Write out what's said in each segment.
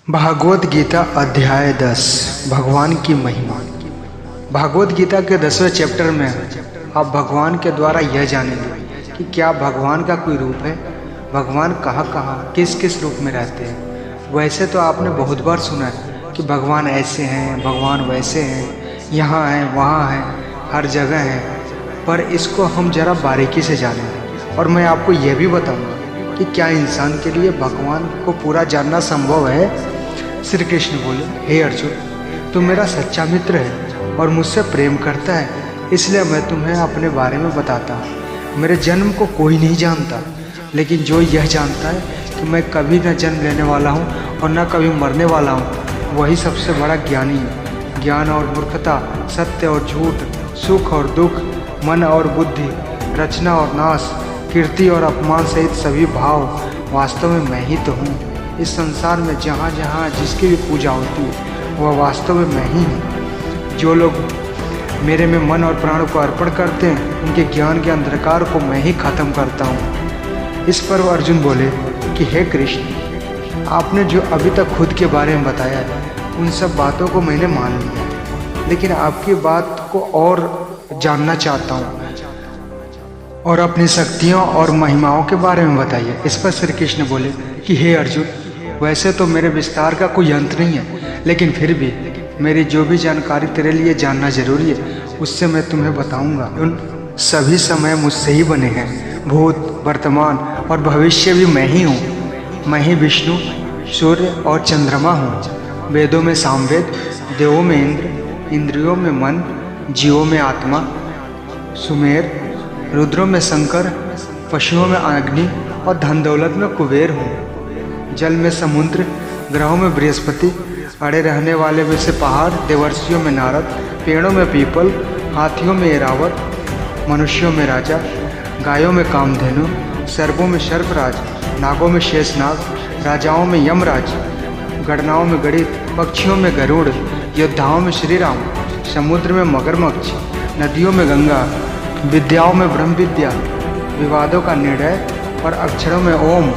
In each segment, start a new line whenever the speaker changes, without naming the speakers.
भागवत गीता अध्याय 10 भगवान की महिमा। भागवत गीता के 10वें चैप्टर में आप भगवान के द्वारा यह जानेंगे कि क्या भगवान का कोई रूप है, भगवान कहाँ कहाँ किस किस रूप में रहते हैं। वैसे तो आपने बहुत बार सुना है कि भगवान ऐसे हैं, भगवान वैसे हैं, यहाँ हैं वहाँ हैं, हर जगह हैं, पर इसको हम ज़रा बारीकी से जानेंगे और मैं आपको यह भी बताऊँगा कि क्या इंसान के लिए भगवान को पूरा जानना संभव है। श्री कृष्ण बोले, हे अर्जुन, तू मेरा सच्चा मित्र है और मुझसे प्रेम करता है, इसलिए मैं तुम्हें अपने बारे में बताता हूँ। मेरे जन्म को कोई नहीं जानता, लेकिन जो यह जानता है कि मैं कभी न जन्म लेने वाला हूँ और न कभी मरने वाला हूँ, वही सबसे बड़ा ज्ञानी है। ज्ञान और मूर्खता, सत्य और झूठ, सुख और दुख, मन और बुद्धि, रचना और नाश, कीर्ति और अपमान सहित सभी भाव वास्तव में मैं ही तो हूँ। इस संसार में जहाँ जहाँ जिसकी भी पूजा होती है वह वास्तव में मैं ही हूँ। जो लोग मेरे में मन और प्राण को अर्पण करते हैं, उनके ज्ञान के अंधकार को मैं ही खत्म करता हूँ। इस पर अर्जुन बोले कि हे कृष्ण, आपने जो अभी तक खुद के बारे में बताया है उन सब बातों को मैंने मान लिया, लेकिन आपकी बात को और जानना चाहता हूँ और अपनी शक्तियों और महिमाओं के बारे में बताइए। इस पर श्री कृष्ण बोले कि हे अर्जुन, वैसे तो मेरे विस्तार का कोई अंत नहीं है, लेकिन फिर भी मेरी जो भी जानकारी तेरे लिए जानना जरूरी है उससे मैं तुम्हें बताऊंगा। उन सभी समय मुझसे ही बने हैं, भूत, वर्तमान और भविष्य भी मैं ही हूँ। मैं ही विष्णु, सूर्य और चंद्रमा हूँ। वेदों में सामवेद, देवों में इंद्र, इंद्रियों में मन, जीवों में आत्मा, सुमेर, रुद्रों में शंकर, पशुओं में अग्नि और धन दौलत में कुबेर हूँ। जल में समुद्र, ग्रहों में बृहस्पति, अड़े रहने वाले में से पहाड़, देवर्षियों में नारद, पेड़ों में पीपल, हाथियों में ऐरावत, मनुष्यों में राजा, गायों में कामधेनु, सर्पों में सर्पराज, नागों में शेषनाग, राजाओं में यमराज, गणनाओं में गणित, पक्षियों में गरुड़, योद्धाओं में श्री राम, समुद्र में मगरमच्छ, नदियों में गंगा, विद्याओं में ब्रह्म विद्या, विवादों का निर्णय और अक्षरों में ओम,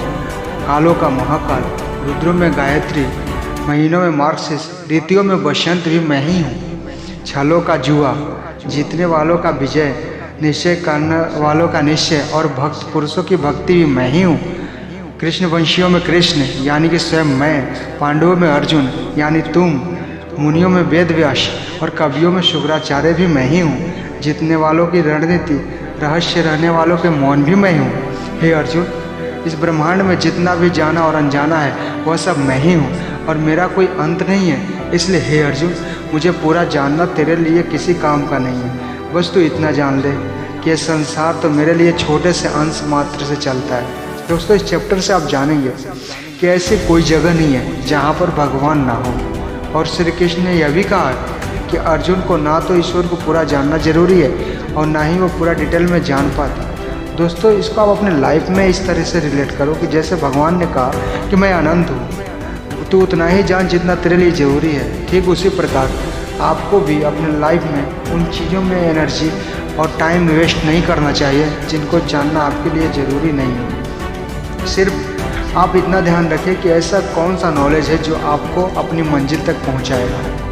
कालों का महाकाल, रुद्रों में गायत्री, महीनों में मार्गशीर्ष, ऋतुओं में बसंत भी मैं ही हूँ। छलों का जुआ, जीतने वालों का विजय, निश्चय करने वालों का निश्चय और भक्त पुरुषों की भक्ति भी मैं ही हूँ। कृष्ण वंशियों में कृष्ण यानी कि स्वयं मैं, पांडवों में अर्जुन यानी तुम, मुनियों में वेद व्यास और कवियों में शुक्राचार्य भी मैं ही हूँ। जीतने वालों की रणनीति, रहस्य रहने वालों के मौन भी मैं हूँ। हे अर्जुन, इस ब्रह्मांड में जितना भी जाना और अनजाना है वह सब मैं ही हूँ और मेरा कोई अंत नहीं है। इसलिए हे अर्जुन, मुझे पूरा जानना तेरे लिए किसी काम का नहीं है। बस तू इतना जान ले कि यह संसार तो मेरे लिए छोटे से अंश मात्र से चलता है। दोस्तों, इस चैप्टर से आप जानेंगे कि ऐसी कोई जगह नहीं है जहाँ पर भगवान ना हो। और श्री कृष्ण ने यह भी कहा कि अर्जुन को ना तो ईश्वर को पूरा जानना जरूरी है और ना ही वो पूरा डिटेल में जान पाता। दोस्तों, इसको आप अपने लाइफ में इस तरह से रिलेट करो कि जैसे भगवान ने कहा कि मैं अनंत हूँ, तू उतना ही जान जितना तेरे लिए ज़रूरी है। ठीक उसी प्रकार आपको भी अपने लाइफ में उन चीज़ों में एनर्जी और टाइम वेस्ट नहीं करना चाहिए जिनको जानना आपके लिए ज़रूरी नहीं है। सिर्फ आप इतना ध्यान रखें कि ऐसा कौन सा नॉलेज है जो आपको अपनी मंजिल तक पहुँचाएगा।